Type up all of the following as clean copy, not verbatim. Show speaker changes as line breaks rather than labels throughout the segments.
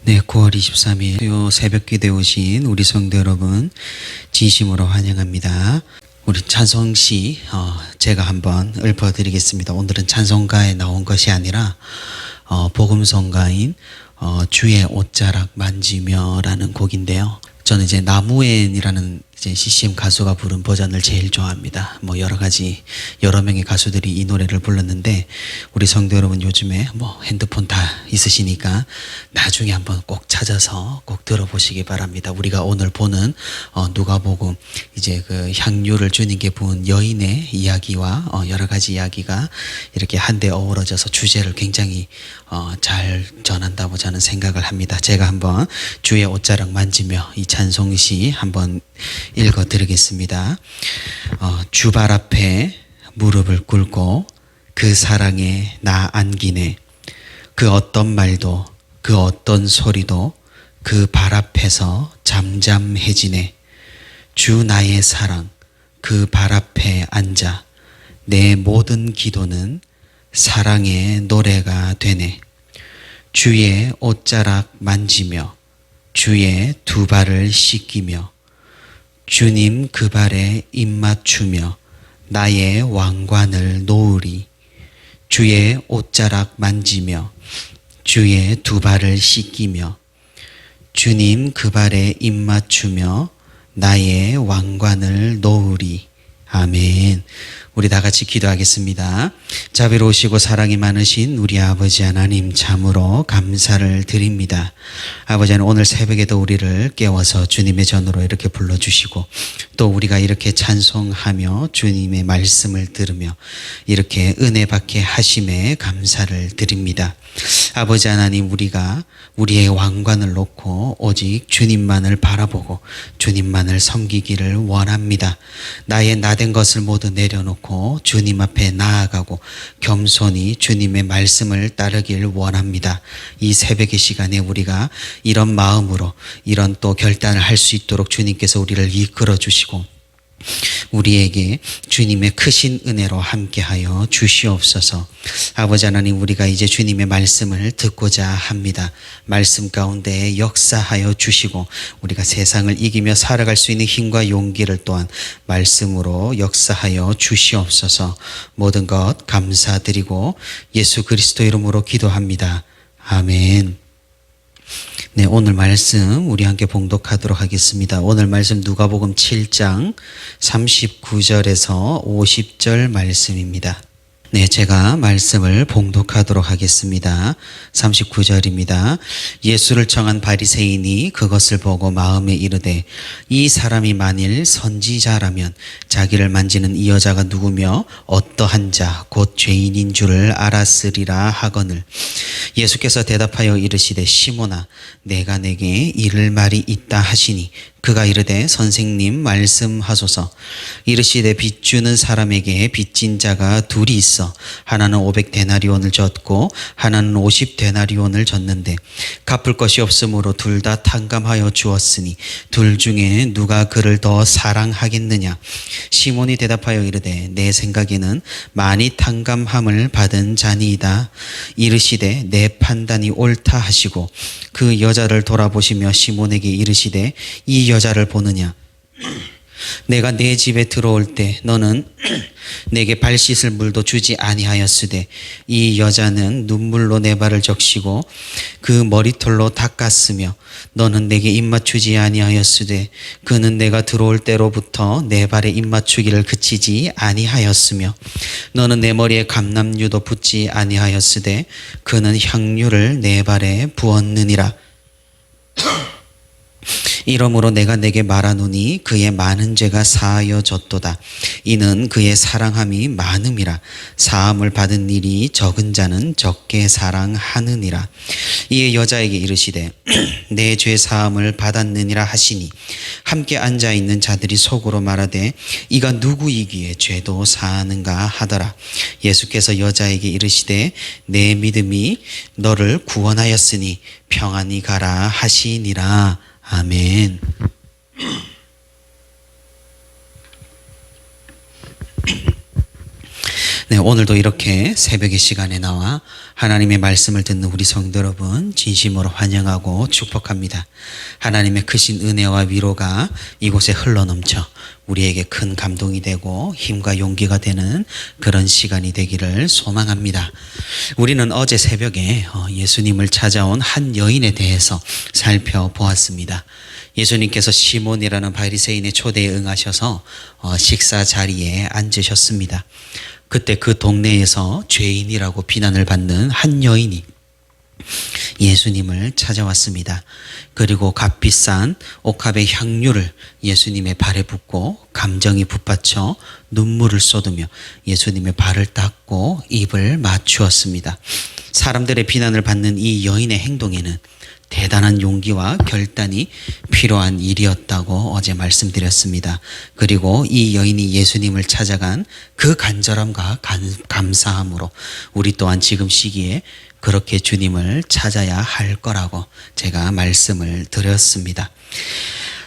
네, 9월 23일 수요 새벽기도에 오신 우리 성도 여러분 진심으로 환영합니다. 우리 찬송시 제가 한번 읊어드리겠습니다. 오늘은 찬송가에 나온 것이 아니라 복음성가인 주의 옷자락 만지며라는 곡인데요. 저는 이제 나무엔이라는 이제 CCM 가수가 부른 버전을 제일 좋아합니다. 뭐 여러 명의 가수들이 이 노래를 불렀는데 우리 성도 여러분 요즘에 뭐 핸드폰 다 있으시니까 나중에 한번 꼭 찾아서 꼭 들어보시기 바랍니다. 우리가 오늘 보는 누가복음 이제 그 향유를 주님께 부은 여인의 이야기와 여러 가지 이야기가 이렇게 한데 어우러져서 주제를 굉장히 잘 전한다고 저는 생각을 합니다. 제가 한번 주의 옷자락 만지며 이 찬송시 한번 읽어 드리겠습니다. 주 발 앞에 무릎을 꿇고 그 사랑에 나 안기네. 그 어떤 말도 그 어떤 소리도 그 발 앞에서 잠잠해지네. 주 나의 사랑 그 발 앞에 앉아 내 모든 기도는 사랑의 노래가 되네. 주의 옷자락 만지며 주의 두 발을 씻기며 주님 그 발에 입 맞추며 나의 왕관을 놓으리. 주의 옷자락 만지며 주의 두 발을 씻기며 주님 그 발에 입 맞추며 나의 왕관을 놓으리. 아멘. 우리 다 같이 기도하겠습니다. 자비로우시고 사랑이 많으신 우리 아버지 하나님 참으로 감사를 드립니다. 아버지 하나님 오늘 새벽에도 우리를 깨워서 주님의 전으로 이렇게 불러주시고 또 우리가 이렇게 찬송하며 주님의 말씀을 들으며 이렇게 은혜 받게 하심에 감사를 드립니다. 아버지 하나님 우리가 우리의 왕관을 놓고 오직 주님만을 바라보고 주님만을 섬기기를 원합니다. 나의 나된 것을 모두 내려놓고 주님 앞에 나아가고 겸손히 주님의 말씀을 따르길 원합니다. 이 새벽의 시간에 우리가 이런 마음으로 이런 또 결단을 할 수 있도록 주님께서 우리를 이끌어 주시고 우리에게 주님의 크신 은혜로 함께하여 주시옵소서. 아버지 하나님 우리가 이제 주님의 말씀을 듣고자 합니다. 말씀 가운데 역사하여 주시고 우리가 세상을 이기며 살아갈 수 있는 힘과 용기를 또한 말씀으로 역사하여 주시옵소서. 모든 것 감사드리고 예수 그리스도 이름으로 기도합니다. 아멘. 네, 오늘 말씀 우리 함께 봉독하도록 하겠습니다. 오늘 말씀 누가복음 7장 39절에서 50절 말씀입니다. 네, 제가 말씀을 봉독하도록 하겠습니다. 39절입니다. 예수를 청한 바리새인이 그것을 보고 마음에 이르되 이 사람이 만일 선지자라면 자기를 만지는 이 여자가 누구며 어떠한 자 곧 죄인인 줄을 알았으리라 하거늘 예수께서 대답하여 이르시되 시몬아 내가 내게 이를 말이 있다 하시니 그가 이르되 선생님 말씀하소서. 이르시되 빚 주는 사람에게 빚진 자가 둘이 있어 하나는 500데나리온을 졌고 하나는 50데나리온을 졌는데 갚을 것이 없으므로 둘 다 탕감하여 주었으니 둘 중에 누가 그를 더 사랑하겠느냐. 시몬이 대답하여 이르되 내 생각에는 많이 탕감함을 받은 자니이다. 이르시되 내 판단이 옳다 하시고 그 여자를 돌아보시며 시몬에게 이르시되 이 여자를 보느냐. 내가 내 집에 들어올 때 너는 내게 발 씻을 물도 주지 아니하였으되 이 여자는 눈물로 내 발을 적시고 그 머리털로 닦았으며 너는 내게 입맞추지 아니하였으되 그는 내가 들어올 때로부터 내 발에 입맞추기를 그치지 아니하였으며 너는 내 머리에 감람유도 붓지 아니하였으되 그는 향유를 내 발에 부었느니라. 이러므로 내가 내게 말하노니 그의 많은 죄가 사하여졌도다. 이는 그의 사랑함이 많음이라. 사함을 받은 일이 적은 자는 적게 사랑하느니라. 이에 여자에게 이르시되 내 죄 사함을 받았느니라 하시니 함께 앉아있는 자들이 속으로 말하되 이가 누구이기에 죄도 사하는가 하더라. 예수께서 여자에게 이르시되 내 믿음이 너를 구원하였으니 평안히 가라 하시니라. 아멘. 네, 오늘도 이렇게 새벽의 시간에 나와 하나님의 말씀을 듣는 우리 성도 여러분 진심으로 환영하고 축복합니다. 하나님의 크신 은혜와 위로가 이곳에 흘러넘쳐 우리에게 큰 감동이 되고 힘과 용기가 되는 그런 시간이 되기를 소망합니다. 우리는 어제 새벽에 예수님을 찾아온 한 여인에 대해서 살펴보았습니다. 예수님께서 시몬이라는 바리새인의 초대에 응하셔서 식사 자리에 앉으셨습니다. 그때 그 동네에서 죄인이라고 비난을 받는 한 여인이 예수님을 찾아왔습니다. 그리고 값비싼 옥합의 향유를 예수님의 발에 붓고 감정이 북받쳐 눈물을 쏟으며 예수님의 발을 닦고 입을 맞추었습니다. 사람들의 비난을 받는 이 여인의 행동에는 대단한 용기와 결단이 필요한 일이었다고 어제 말씀드렸습니다. 그리고 이 여인이 예수님을 찾아간 그 간절함과 감사함으로 우리 또한 지금 시기에 그렇게 주님을 찾아야 할 거라고 제가 말씀을 드렸습니다.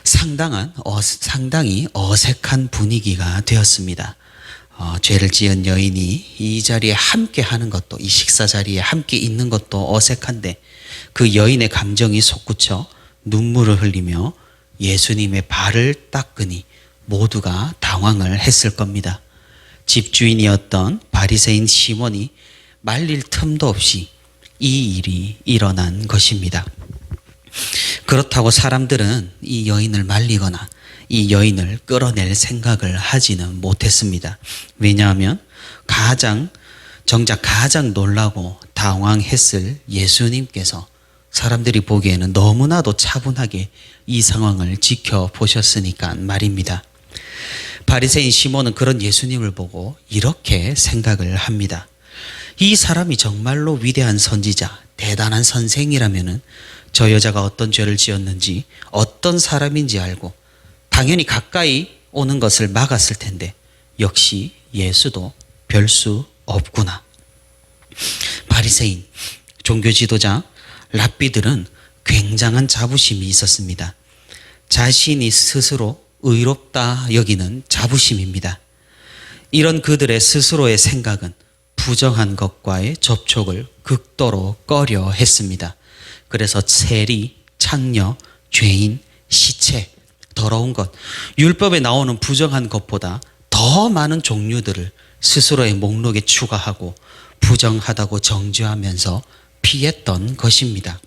상당히 어색한 분위기가 되었습니다. 죄를 지은 여인이 이 자리에 함께 하는 것도, 이 식사 자리에 함께 있는 것도 어색한데 그 여인의 감정이 솟구쳐 눈물을 흘리며 예수님의 발을 닦으니 모두가 당황을 했을 겁니다. 집주인이었던 바리새인 시몬이 말릴 틈도 없이 이 일이 일어난 것입니다. 그렇다고 사람들은 이 여인을 말리거나 이 여인을 끌어낼 생각을 하지는 못했습니다. 왜냐하면 정작 가장 놀라고 당황했을 예수님께서 사람들이 보기에는 너무나도 차분하게 이 상황을 지켜보셨으니까 말입니다. 바리새인 시몬은 그런 예수님을 보고 이렇게 생각을 합니다. 이 사람이 정말로 위대한 선지자, 대단한 선생이라면은 저 여자가 어떤 죄를 지었는지, 어떤 사람인지 알고 당연히 가까이 오는 것을 막았을 텐데 역시 예수도 별 수 없구나. 바리새인, 종교 지도자, 랍비들은 굉장한 자부심이 있었습니다. 자신이 스스로 의롭다 여기는 자부심입니다. 이런 그들의 스스로의 생각은 부정한 것과의 접촉을 극도로 꺼려 했습니다. 그래서 세리, 창녀, 죄인, 시체, 더러운 것, 율법에 나오는 부정한 것보다 더 많은 종류들을 스스로의 목록에 추가하고 부정하다고 정죄하면서 피했던 것입니다.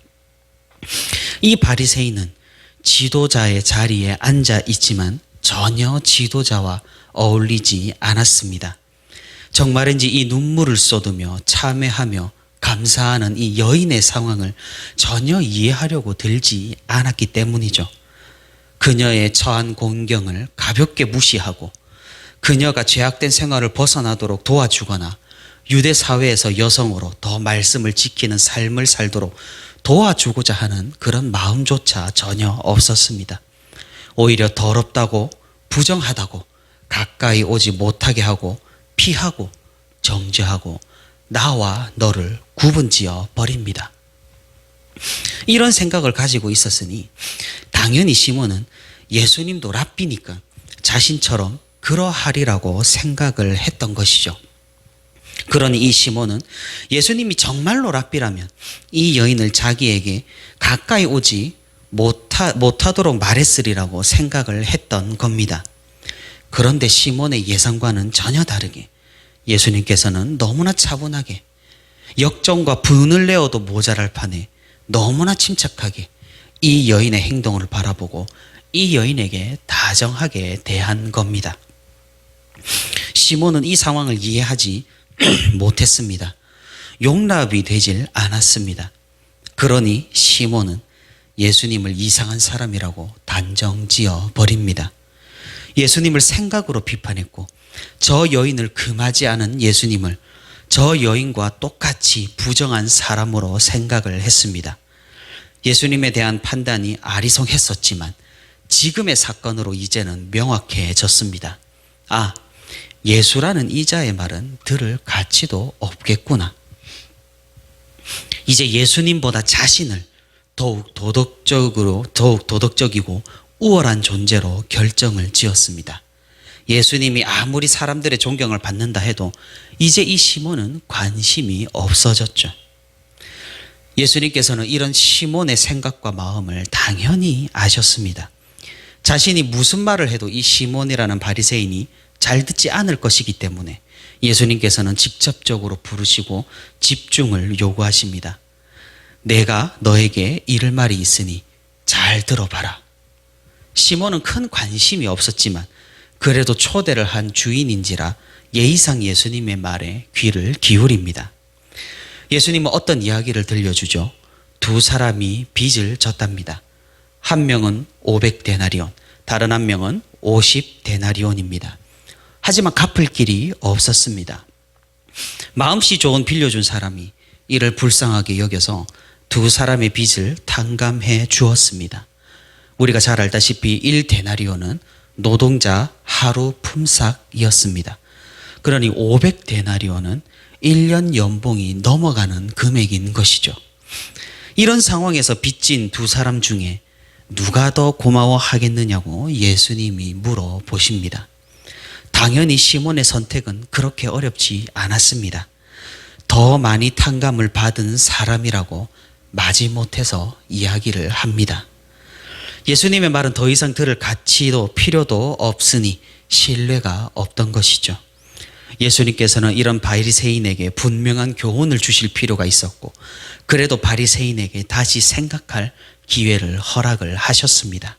이 바리새인은 지도자의 자리에 앉아 있지만 전혀 지도자와 어울리지 않았습니다. 정말인지 이 눈물을 쏟으며 참회하며 감사하는 이 여인의 상황을 전혀 이해하려고 들지 않았기 때문이죠. 그녀의 처한 공경을 가볍게 무시하고 그녀가 죄악된 생활을 벗어나도록 도와주거나 유대 사회에서 여성으로 더 말씀을 지키는 삶을 살도록 도와주고자 하는 그런 마음조차 전혀 없었습니다. 오히려 더럽다고 부정하다고 가까이 오지 못하게 하고 피하고 정죄하고 나와 너를 구분지어 버립니다. 이런 생각을 가지고 있었으니 당연히 시몬은 예수님도 랍비니까 자신처럼 그러하리라고 생각을 했던 것이죠. 그러니 이 시몬은 예수님이 정말로 랍비라면 이 여인을 자기에게 가까이 오지 못하도록 말했으리라고 생각을 했던 겁니다. 그런데 시몬의 예상과는 전혀 다르게 예수님께서는 너무나 차분하게 역정과 분을 내어도 모자랄 판에 너무나 침착하게 이 여인의 행동을 바라보고 이 여인에게 다정하게 대한 겁니다. 시몬은 이 상황을 이해하지 못했습니다. 용납이 되질 않았습니다. 그러니 시몬은 예수님을 이상한 사람이라고 단정지어 버립니다. 예수님을 생각으로 비판했고 저 여인을 금하지 않은 예수님을 저 여인과 똑같이 부정한 사람으로 생각을 했습니다. 예수님에 대한 판단이 아리송했었지만 지금의 사건으로 이제는 명확해졌습니다. 아, 예수라는 이자의 말은 들을 가치도 없겠구나. 이제 예수님보다 자신을 더욱 도덕적이고 우월한 존재로 결정을 지었습니다. 예수님이 아무리 사람들의 존경을 받는다 해도 이제 이 시몬은 관심이 없어졌죠. 예수님께서는 이런 시몬의 생각과 마음을 당연히 아셨습니다. 자신이 무슨 말을 해도 이 시몬이라는 바리새인이 잘 듣지 않을 것이기 때문에 예수님께서는 직접적으로 부르시고 집중을 요구하십니다. 내가 너에게 이를 말이 있으니 잘 들어봐라. 시몬은 큰 관심이 없었지만 그래도 초대를 한 주인인지라 예의상 예수님의 말에 귀를 기울입니다. 예수님은 어떤 이야기를 들려주죠? 두 사람이 빚을 졌답니다. 한 명은 500데나리온, 다른 한 명은 50데나리온입니다. 하지만 갚을 길이 없었습니다. 마음씨 좋은 빌려준 사람이 이를 불쌍하게 여겨서 두 사람의 빚을 탕감해 주었습니다. 우리가 잘 알다시피 1데나리온은 노동자 하루 품삯이었습니다. 그러니 500데나리온은 1년 연봉이 넘어가는 금액인 것이죠. 이런 상황에서 빚진 두 사람 중에 누가 더 고마워하겠느냐고 예수님이 물어보십니다. 당연히 시몬의 선택은 그렇게 어렵지 않았습니다. 더 많이 탕감을 받은 사람이라고 마지못해서 이야기를 합니다. 예수님의 말은 더 이상 들을 가치도 필요도 없으니 신뢰가 없던 것이죠. 예수님께서는 이런 바리새인에게 분명한 교훈을 주실 필요가 있었고 그래도 바리새인에게 다시 생각할 기회를 허락을 하셨습니다.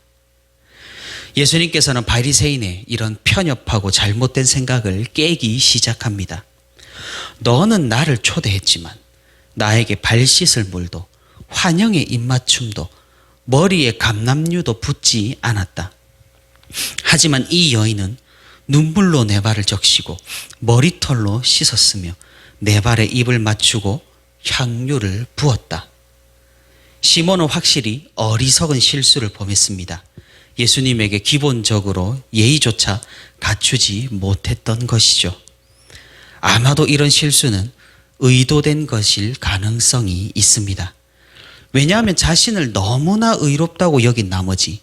예수님께서는 바리새인의 이런 편협하고 잘못된 생각을 깨기 시작합니다. 너는 나를 초대했지만 나에게 발 씻을 물도 환영의 입맞춤도 머리에 감람류도 붓지 않았다. 하지만 이 여인은 눈물로 내 발을 적시고 머리털로 씻었으며 내 발에 입을 맞추고 향유를 부었다. 시몬은 확실히 어리석은 실수를 범했습니다. 예수님에게 기본적으로 예의조차 갖추지 못했던 것이죠. 아마도 이런 실수는 의도된 것일 가능성이 있습니다. 왜냐하면 자신을 너무나 의롭다고 여긴 나머지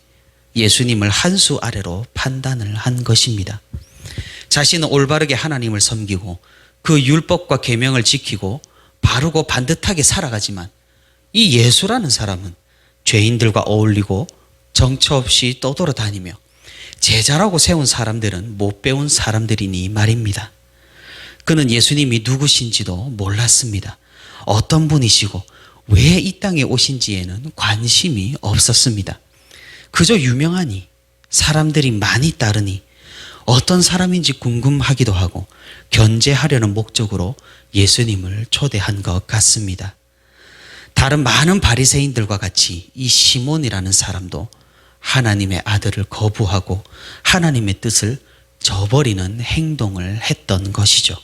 예수님을 한 수 아래로 판단을 한 것입니다. 자신은 올바르게 하나님을 섬기고 그 율법과 계명을 지키고 바르고 반듯하게 살아가지만 이 예수라는 사람은 죄인들과 어울리고 정처 없이 떠돌아다니며 제자라고 세운 사람들은 못 배운 사람들이니 말입니다. 그는 예수님이 누구신지도 몰랐습니다. 어떤 분이시고 왜 이 땅에 오신지에는 관심이 없었습니다. 그저 유명하니 사람들이 많이 따르니 어떤 사람인지 궁금하기도 하고 견제하려는 목적으로 예수님을 초대한 것 같습니다. 다른 많은 바리새인들과 같이 이 시몬이라는 사람도 하나님의 아들을 거부하고 하나님의 뜻을 저버리는 행동을 했던 것이죠.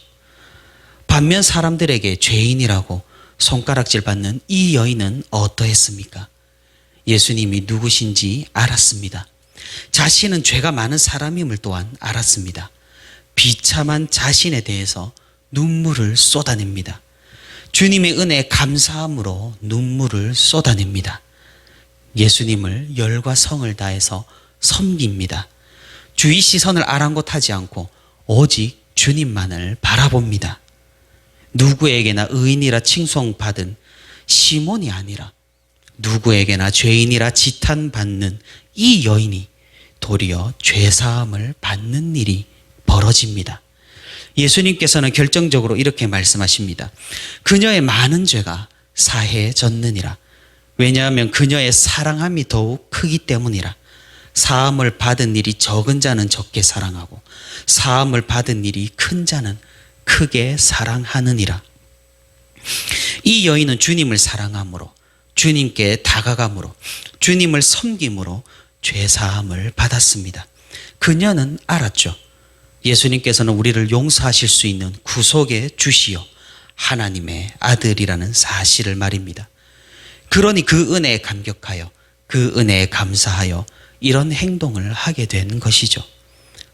반면 사람들에게 죄인이라고 손가락질 받는 이 여인은 어떠했습니까? 예수님이 누구신지 알았습니다. 자신은 죄가 많은 사람임을 또한 알았습니다. 비참한 자신에 대해서 눈물을 쏟아냅니다. 주님의 은혜에 감사함으로 눈물을 쏟아냅니다. 예수님을 열과 성을 다해서 섬깁니다. 주위 시선을 아랑곳하지 않고 오직 주님만을 바라봅니다. 누구에게나 의인이라 칭송받은 시몬이 아니라 누구에게나 죄인이라 지탄받는 이 여인이 도리어 죄사함을 받는 일이 벌어집니다. 예수님께서는 결정적으로 이렇게 말씀하십니다. 그녀의 많은 죄가 사해졌느니라. 왜냐하면 그녀의 사랑함이 더욱 크기 때문이라. 사함을 받은 일이 적은 자는 적게 사랑하고 사함을 받은 일이 큰 자는 크게 사랑하느니라. 이 여인은 주님을 사랑함으로 주님께 다가감으로 주님을 섬김으로 죄사함을 받았습니다. 그녀는 알았죠. 예수님께서는 우리를 용서하실 수 있는 구속의 주시요 하나님의 아들이라는 사실을 말입니다. 그러니 그 은혜에 감격하여 그 은혜에 감사하여 이런 행동을 하게 된 것이죠.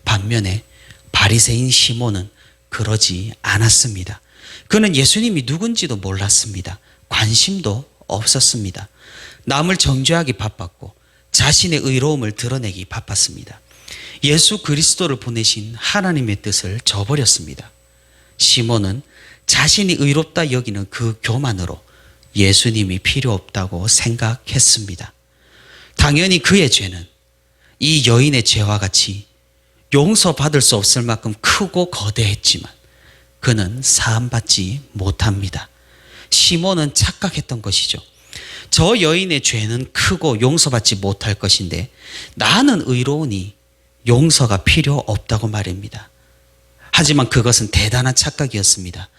반면에 바리새인 시몬은 그러지 않았습니다. 그는 예수님이 누군지도 몰랐습니다. 관심도 없었습니다. 남을 정죄하기 바빴고 자신의 의로움을 드러내기 바빴습니다. 예수 그리스도를 보내신 하나님의 뜻을 저버렸습니다. 시몬은 자신이 의롭다 여기는 그 교만으로 예수님이 필요 없다고 생각했습니다. 당연히 그의 죄는 이 여인의 죄와 같이 용서받을 수 없을 만큼 크고 거대했지만 그는 사함받지 못합니다. 시몬은 착각했던 것이죠. 저 여인의 죄는 크고 용서받지 못할 것인데 나는 의로우니 용서가 필요 없다고 말입니다. 하지만 그것은 대단한 착각이었습니다.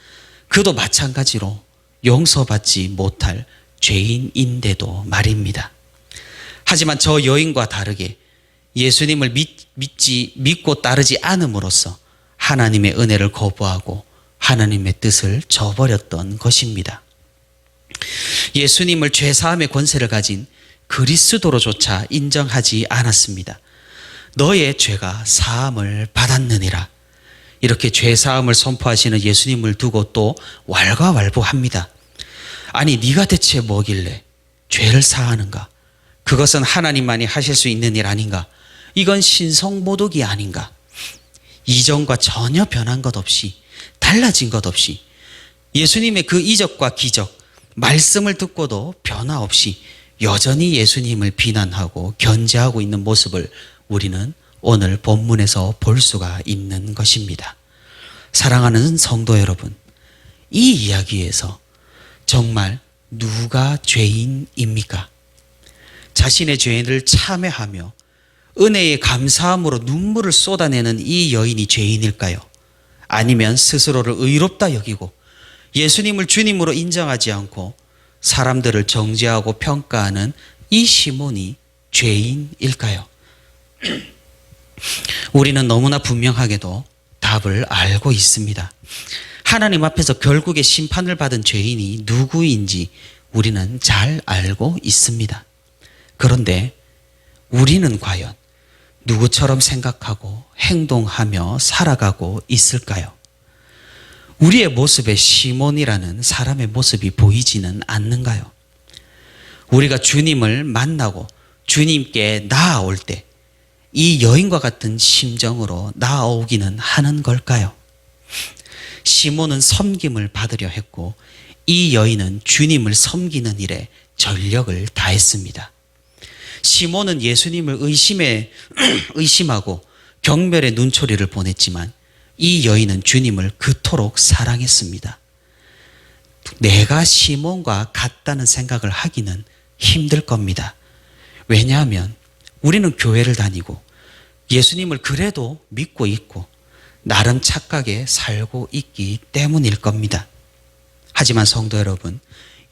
그도 마찬가지로 용서받지 못할 죄인인데도 말입니다. 하지만 저 여인과 다르게 예수님을 믿고 따르지 않음으로써 하나님의 은혜를 거부하고 하나님의 뜻을 저버렸던 것입니다. 예수님을 죄사함의 권세를 가진 그리스도로조차 인정하지 않았습니다. 너의 죄가 사함을 받았느니라. 이렇게 죄사함을 선포하시는 예수님을 두고 또 왈가왈부합니다. 아니 네가 대체 뭐길래 죄를 사하는가? 그것은 하나님만이 하실 수 있는 일 아닌가? 이건 신성모독이 아닌가? 이전과 전혀 변한 것 없이 달라진 것 없이 예수님의 그 이적과 기적 말씀을 듣고도 변화 없이 여전히 예수님을 비난하고 견제하고 있는 모습을 우리는 오늘 본문에서 볼 수가 있는 것입니다. 사랑하는 성도 여러분, 이 이야기에서 정말 누가 죄인입니까? 자신의 죄를 참회하며 은혜에 감사함으로 눈물을 쏟아내는 이 여인이 죄인일까요? 아니면 스스로를 의롭다 여기고 예수님을 주님으로 인정하지 않고 사람들을 정죄하고 평가하는 이 시몬이 죄인일까요? 우리는 너무나 분명하게도 답을 알고 있습니다. 하나님 앞에서 결국에 심판을 받은 죄인이 누구인지 우리는 잘 알고 있습니다. 그런데 우리는 과연 누구처럼 생각하고 행동하며 살아가고 있을까요? 우리의 모습에 시몬이라는 사람의 모습이 보이지는 않는가요? 우리가 주님을 만나고 주님께 나아올 때 이 여인과 같은 심정으로 나아오기는 하는 걸까요? 시몬은 섬김을 받으려 했고 이 여인은 주님을 섬기는 일에 전력을 다했습니다. 시몬은 예수님을 의심하고 경멸의 눈초리를 보냈지만 이 여인은 주님을 그토록 사랑했습니다. 내가 시몬과 같다는 생각을 하기는 힘들 겁니다. 왜냐하면 우리는 교회를 다니고 예수님을 그래도 믿고 있고 나름 착하게 살고 있기 때문일 겁니다. 하지만 성도 여러분,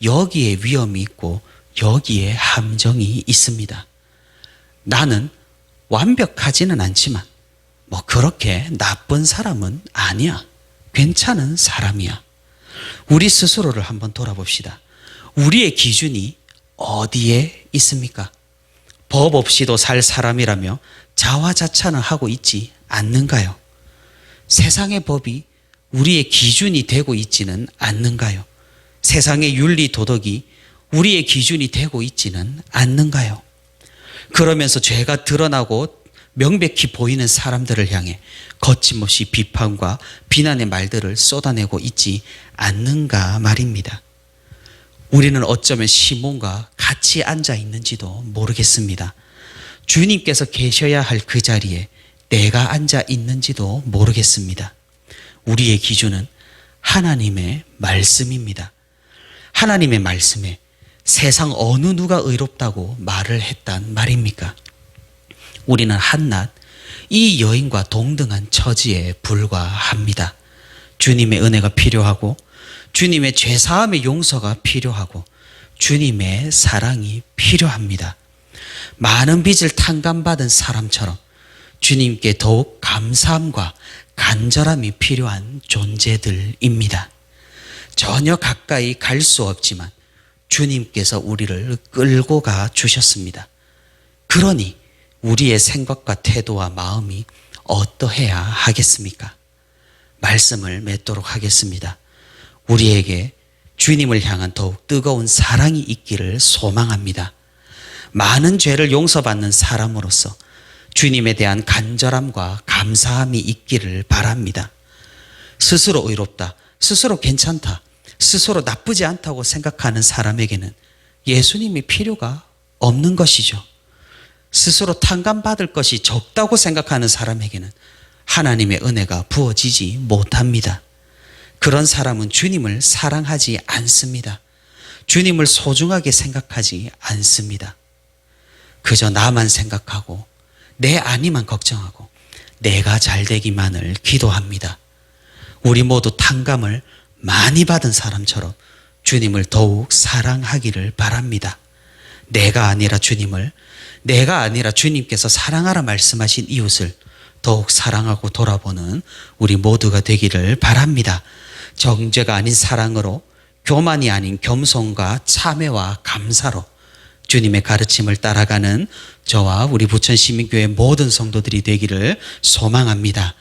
여기에 위험이 있고 여기에 함정이 있습니다. 나는 완벽하지는 않지만 그렇게 나쁜 사람은 아니야. 괜찮은 사람이야. 우리 스스로를 한번 돌아봅시다. 우리의 기준이 어디에 있습니까? 법 없이도 살 사람이라며 자화자찬을 하고 있지 않는가요? 세상의 법이 우리의 기준이 되고 있지는 않는가요? 세상의 윤리 도덕이 우리의 기준이 되고 있지는 않는가요? 그러면서 죄가 드러나고 명백히 보이는 사람들을 향해 거침없이 비판과 비난의 말들을 쏟아내고 있지 않는가 말입니다. 우리는 어쩌면 시몬과 같이 앉아 있는지도 모르겠습니다. 주님께서 계셔야 할 그 자리에 내가 앉아 있는지도 모르겠습니다. 우리의 기준은 하나님의 말씀입니다. 하나님의 말씀에 세상 어느 누가 의롭다고 말을 했단 말입니까? 우리는 한낱 이 여인과 동등한 처지에 불과합니다. 주님의 은혜가 필요하고 주님의 죄사함의 용서가 필요하고 주님의 사랑이 필요합니다. 많은 빚을 탕감받은 사람처럼 주님께 더욱 감사함과 간절함이 필요한 존재들입니다. 전혀 가까이 갈 수 없지만 주님께서 우리를 끌고 가 주셨습니다. 그러니 우리의 생각과 태도와 마음이 어떠해야 하겠습니까? 말씀을 맺도록 하겠습니다. 우리에게 주님을 향한 더욱 뜨거운 사랑이 있기를 소망합니다. 많은 죄를 용서받는 사람으로서 주님에 대한 간절함과 감사함이 있기를 바랍니다. 스스로 의롭다, 스스로 괜찮다, 스스로 나쁘지 않다고 생각하는 사람에게는 예수님이 필요가 없는 것이죠. 스스로 탕감받을 것이 적다고 생각하는 사람에게는 하나님의 은혜가 부어지지 못합니다. 그런 사람은 주님을 사랑하지 않습니다. 주님을 소중하게 생각하지 않습니다. 그저 나만 생각하고 내 안위만 걱정하고 내가 잘 되기만을 기도합니다. 우리 모두 탕감을 많이 받은 사람처럼 주님을 더욱 사랑하기를 바랍니다. 내가 아니라 주님을, 내가 아니라 주님께서 사랑하라 말씀하신 이웃을 더욱 사랑하고 돌아보는 우리 모두가 되기를 바랍니다. 정죄가 아닌 사랑으로, 교만이 아닌 겸손과 참회와 감사로 주님의 가르침을 따라가는 저와 우리 부천시민교회 모든 성도들이 되기를 소망합니다.